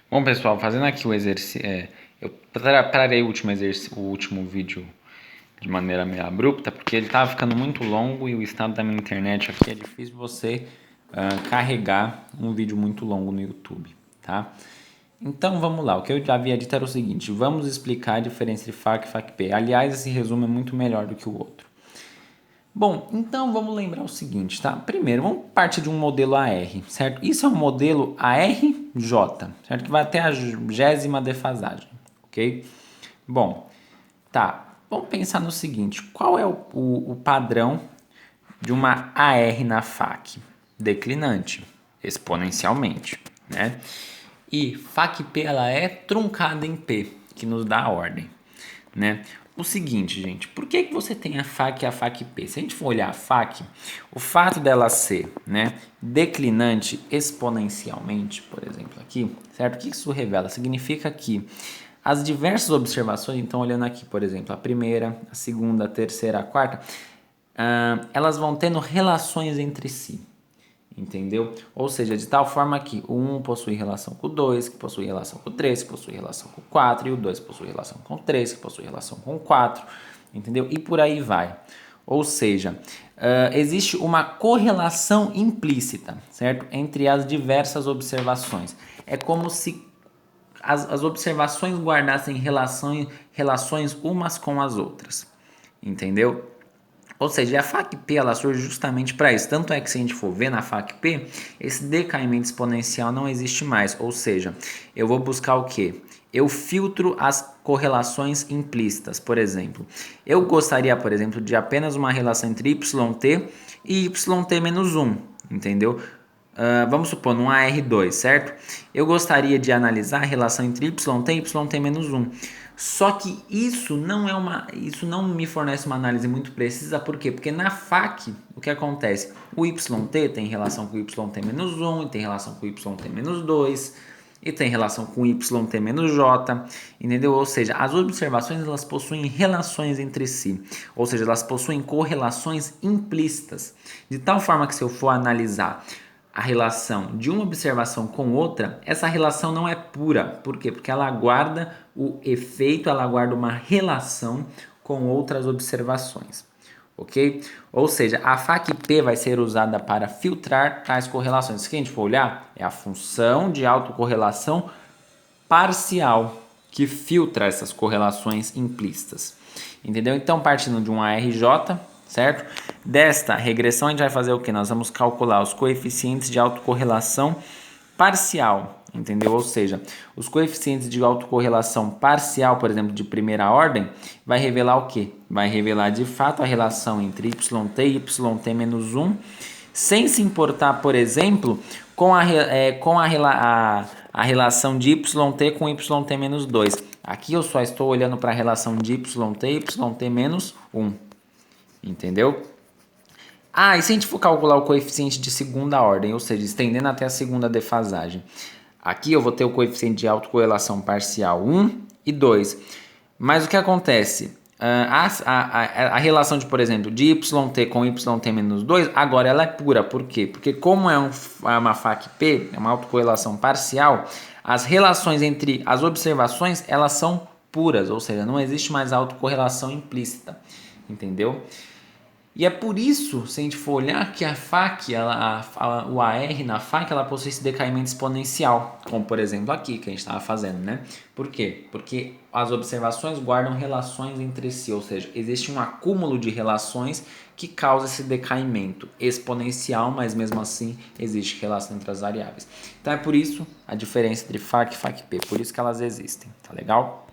Bom, pessoal, fazendo aqui o exercício, eu parei o último vídeo de maneira meio abrupta, porque ele estava ficando muito longo e o estado da minha internet aqui é difícil você carregar um vídeo muito longo no YouTube, tá? Então vamos lá, o que eu já havia dito era o seguinte: vamos explicar a diferença entre FAQ e FAQ-P. Aliás, esse resumo é muito melhor do que o outro. Bom, então vamos lembrar o seguinte, tá? Primeiro, vamos partir de um modelo AR, certo? Isso é um modelo ARJ, certo? Que vai até a 20ª defasagem, ok? Bom, tá. Vamos pensar no seguinte, qual é o padrão de uma AR na FAQ? Declinante, exponencialmente, né? E FAQ-P ela é truncada em P, que nos dá a ordem, né? O seguinte, gente, por que você tem a FAQ e a FAQ-P? Se a gente for olhar a FAQ, o fato dela ser, né, declinante exponencialmente, por exemplo, aqui, certo? O que isso revela? Significa que as diversas observações, então olhando aqui, por exemplo, a primeira, a segunda, a terceira, a quarta, elas vão tendo relações entre si. Entendeu? Ou seja, de tal forma que o 1 possui relação com o 2, que possui relação com o 3, que possui relação com o 4, e o 2 possui relação com o 3, que possui relação com o 4, entendeu? E por aí vai. Ou seja, existe uma correlação implícita, certo? Entre as diversas observações. É como se as observações guardassem relações umas com as outras, entendeu? Ou seja, a FAQ-P ela surge justamente para isso. Tanto é que se a gente for ver na FAQ-P, esse decaimento exponencial não existe mais. Ou seja, eu vou buscar o quê? Eu filtro as correlações implícitas. Por exemplo, eu gostaria, por exemplo, de apenas uma relação entre YT e YT menos 1, entendeu? Vamos supor, num AR2, certo? Eu gostaria de analisar a relação entre YT e YT menos 1. Só que isso não me fornece uma análise muito precisa, por quê? Porque na FAQ, o que acontece? O YT tem relação com o YT menos 1, e tem relação com o YT menos 2, e tem relação com o YT menos J, entendeu? Ou seja, as observações elas possuem relações entre si, ou seja, elas possuem correlações implícitas, de tal forma que se eu for analisar a relação de uma observação com outra, essa relação não é pura. Por quê? Porque ela guarda o efeito, ela guarda uma relação com outras observações. Ok? Ou seja, a FAQ-P vai ser usada para filtrar tais correlações. Se a gente for olhar, é a função de autocorrelação parcial que filtra essas correlações implícitas. Entendeu? Então, partindo de um ARJ, certo? Desta regressão, a gente vai fazer o que? Nós vamos calcular os coeficientes de autocorrelação parcial, entendeu? Ou seja, os coeficientes de autocorrelação parcial, por exemplo, de primeira ordem, vai revelar o que? Vai revelar de fato a relação entre YT e YT menos 1, sem se importar, por exemplo, com a relação de YT com YT menos 2. Aqui eu só estou olhando para a relação de YT e YT menos 1. Entendeu? E se a gente for calcular o coeficiente de segunda ordem, ou seja, estendendo até a segunda defasagem, aqui eu vou ter o coeficiente de autocorrelação parcial 1 e 2. Mas o que acontece? A relação de, por exemplo, de YT com YT menos 2, agora ela é pura. Por quê? Porque como é uma FAQ-P, é uma autocorrelação parcial, as relações entre as observações, elas são puras, ou seja, não existe mais autocorrelação implícita, entendeu? E é por isso, se a gente for olhar, que a FAQ, o AR na FAQ, ela possui esse decaimento exponencial, como por exemplo aqui, que a gente estava fazendo, né? Por quê? Porque as observações guardam relações entre si, ou seja, existe um acúmulo de relações que causa esse decaimento exponencial, mas mesmo assim existe relação entre as variáveis. Então é por isso a diferença entre FAQ e FAQ-P, por isso que elas existem, tá legal?